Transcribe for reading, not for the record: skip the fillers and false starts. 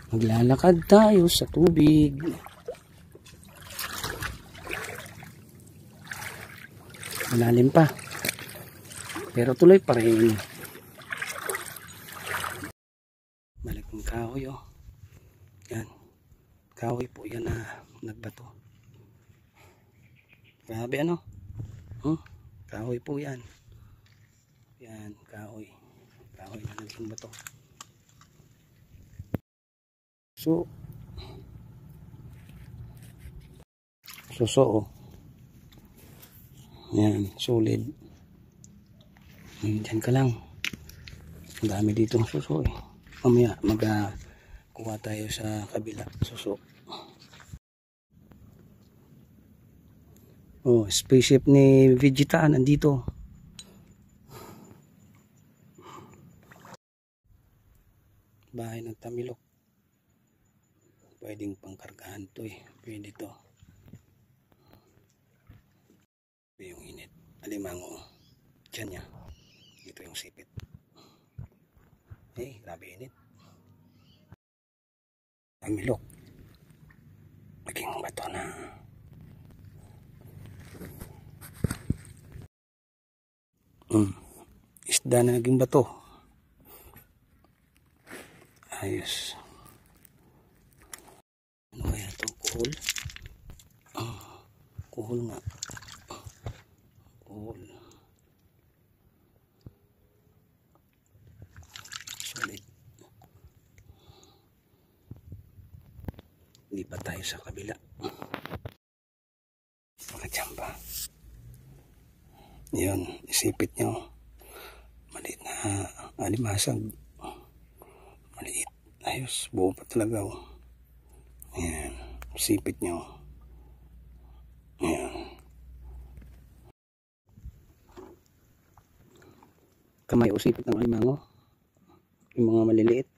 Maglalakad tayo sa tubig. Malalim pa. Pero tuloy pa rin. Malaking kahoy oh. Yan. Kahoy po yan na nagbato. Grabe ano? Kahoy po yan. Yan, kahoy. Kahoy na naging bato. So oh. Yan, solid. Diyan ka lang. Ang dami dito ng suso eh. Mamaya kuha tayo sa kabila. Suso. Oh, spaceship ni Vegeta nandito. Bahay ng Tamilok. Pwedeng pangkargahan to eh. Pwede to. Yung init. Alimango. Diyan niya. Ito yung sipit. Eh, grabe init. Tamilok. Naging bato na. Isda na naging bato. Ayos. Ano kaya ito? Kuhol? Kuhol nga. Kuhol. Solid. Lipat tayo sa kabila. Makachamba. Yun, isipit nyo. Maliit na alimasag. Maliit. Ayos, buo pa talaga oh. Ayan, sipit nyo. Ayan. Kamay o sipit ng alimango. Yung mga maliliit.